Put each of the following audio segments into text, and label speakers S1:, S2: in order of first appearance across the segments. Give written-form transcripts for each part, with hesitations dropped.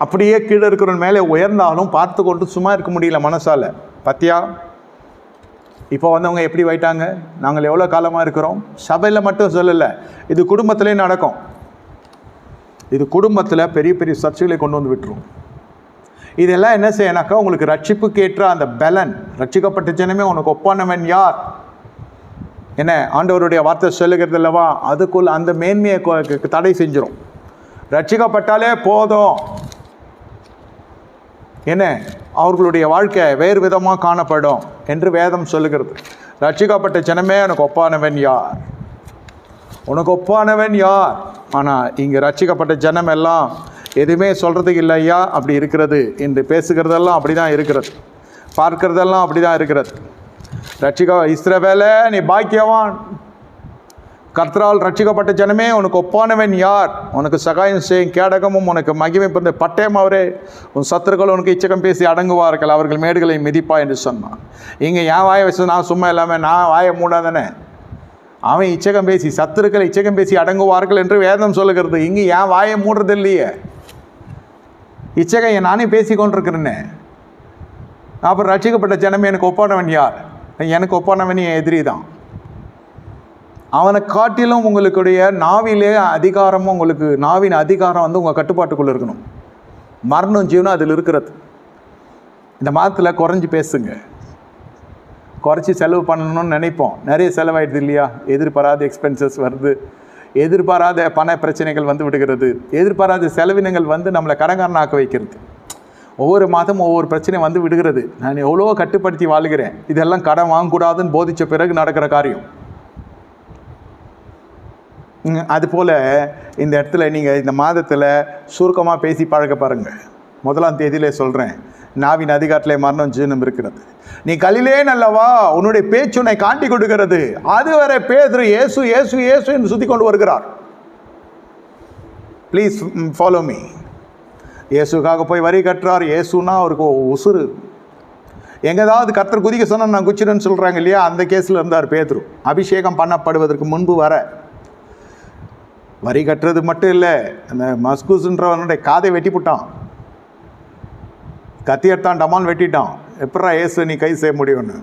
S1: அப்படியே கீழே இருக்கிறவன் மேலே உயர்ந்தாலும் பார்த்து கொண்டு சும்மா இருக்க முடியல மனசால். பத்தியா இப்போ வந்தவங்க எப்படி போயிட்டாங்க? நாங்கள் எவ்வளோ காலமாக இருக்கிறோம்? சபையில் மட்டும் சொல்லலை, இது குடும்பத்திலே நடக்கும். இது குடும்பத்தில் பெரிய பெரிய சர்ச்சைகளை கொண்டு வந்து விட்டுரும். இதெல்லாம் என்ன செய்யணாக்கா, உங்களுக்கு ரட்சிப்புக்கு ஏற்ற அந்த பலன், ரட்சிக்கப்பட்ட ஜனமே உனக்கு ஒப்பானவன் யார் என்ன ஆண்டவருடைய வார்த்தை சொல்லுகிறது அல்லவா, அதுக்குள்ள அந்த மேன்மையை தடை செஞ்சிடும். ரட்சிக்கப்பட்டாலே போதும் என்ன அவர்களுடைய வாழ்க்கை வேறு விதமாக காணப்படும் என்று வேதம் சொல்லுகிறது. ரட்சிக்கப்பட்ட ஜனமே உனக்கு ஒப்பானவன் யார், உனக்கு ஒப்பானவன் யார்? ஆனால் இங்கே ரட்சிக்கப்பட்ட ஜனம் எல்லாம் எதுவுமே சொல்கிறதுக்கு இல்லையா, அப்படி இருக்கிறது என்று பேசுகிறதெல்லாம் அப்படி தான் இருக்கிறது, பார்க்கிறதெல்லாம் அப்படி தான் இருக்கிறது. இஸ்ரவேலே நீ பாக்கியவான், கர்த்தரால் ரட்சிக்கப்பட்ட ஜனமே உனக்கு ஒப்பானவன் யார்? உனக்கு சகாயம் செய்யும் கேடகமும் உனக்கு மகிமை பிறந்த பட்டயம் அவரே. உன் சத்துருக்கள் உனக்கு இச்சகம் பேசி அடங்குவார்கள், அவர்கள் மேடுகளை மிதிப்பா என்று சொன்னான். இங்கே என் வாயை வச்சு நான் சும்மா இல்லாமல் நான் வாயை மூடாதானே, அவன் இச்சகம் பேசி சத்துருக்கள் இச்சகம் பேசி அடங்குவார்கள் என்று வேதம் சொல்லுகிறது. இங்கே என் வாயை மூடுறது இல்லையே, இச்சகம் நானே பேசி கொண்டிருக்கிறேன்னே. அப்புறம் ரட்சிக்கப்பட்ட ஜனமே எனக்கு ஒப்பானவன் யார்? எனக்கு ஒப்பானவன் என் எதிரி தான். அவனை காட்டிலும் உங்களுடைய நாவிலே அதிகாரமும், உங்களுக்கு நாவின் அதிகாரம் வந்து உங்கள் கட்டுப்பாட்டுக்குள்ளே இருக்கணும். மரணம் ஜீவனம் அதில் இருக்கிறது. இந்த மாதத்தில் குறைஞ்சி பேசுங்க, குறைச்சி செலவு பண்ணணும்னு நினைப்போம். நிறைய செலவாயிடுது இல்லையா, எதிர்பாராத எக்ஸ்பென்சஸ் வருது, எதிர்பாராத பண பிரச்சனைகள் வந்து விடுகிறது, எதிர்பாராத செலவினங்கள் வந்து நம்மளை கடங்காரனாக்க வைக்கிறது. ஒவ்வொரு மாதம் ஒவ்வொரு பிரச்சனை வந்து விடுகிறது. நான் எவ்வளோ கட்டுப்படுத்தி வாழ்கிறேன், இதெல்லாம் கடன் வாங்கக்கூடாதுன்னு போதித்த பிறகு நடக்கிற காரியம். அதுபோல் இந்த இடத்துல நீங்கள் இந்த மாதத்தில் சுருக்கமாக பேசி பழக பாருங்கள். 1ஆம் தேதியிலே சொல்கிறேன், நாவின் அதிகாரத்திலே மரணம் ஜீவனம் இருக்கிறது. நீ கலிலேயன் அல்லவா, உன்னுடைய பேச்சு உன்னை காட்டி கொடுக்கிறது. அதுவரை பேதுரு இயேசு இயேசு இயேசு என்று சுற்றி கொண்டு வருகிறார். Please follow me. இயேசுக்காக போய் வரி கட்டுறார். இயேசுனா அவருக்கு உசுறு. எங்கேதாவது கர்த்தர் குதிக்க சொன்னால் நான் குச்சிடுன்னு சொல்கிறாங்க இல்லையா, அந்த கேஸில் இருந்தார் பேதுரு. அபிஷேகம் பண்ணப்படுவதற்கு முன்பு வரி கட்டுறது மட்டும் இல்லை, அந்த மஸ்கூஸ்ன்றவனுடைய காதை வெட்டி போட்டான், கத்தி எடுத்தான், டமான் வெட்டிட்டான். எப்படா இயேசு நீ கை செய்ய முடியும்னு.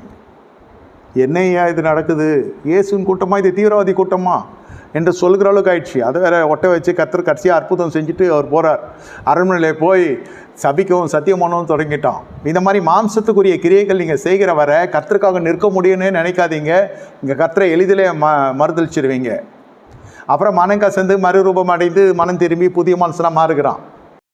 S1: என்னையா இது நடக்குது, இயேசுன்னு கூட்டமா, இது தீவிரவாதி கூட்டமா என்று சொல்கிற அளவுக்கு ஆயிடுச்சு. அதை வேற ஒட்ட வச்சு கர்த்தர் கடைசியாக அற்புதம் செஞ்சுட்டு அவர் போகிறார். அரண்மனையில் போய் சபிக்கவும் சத்தியம் பண்ணவும் தொடங்கிட்டான். இந்த மாதிரி மாம்சத்துக்குரிய கிரியைகள் நீங்கள் செய்கிற வர கர்த்தருக்காக நிற்க முடியும்னு நினைக்காதீங்க. இங்கே கர்த்தரை எளிதிலே மறுதளிச்சிடுவீங்க. அப்புறம் மனம் கசந்து மறுரூபம் அடைந்து மனம் திரும்பி புதிய மனுஷனாக மாறுகிறான்.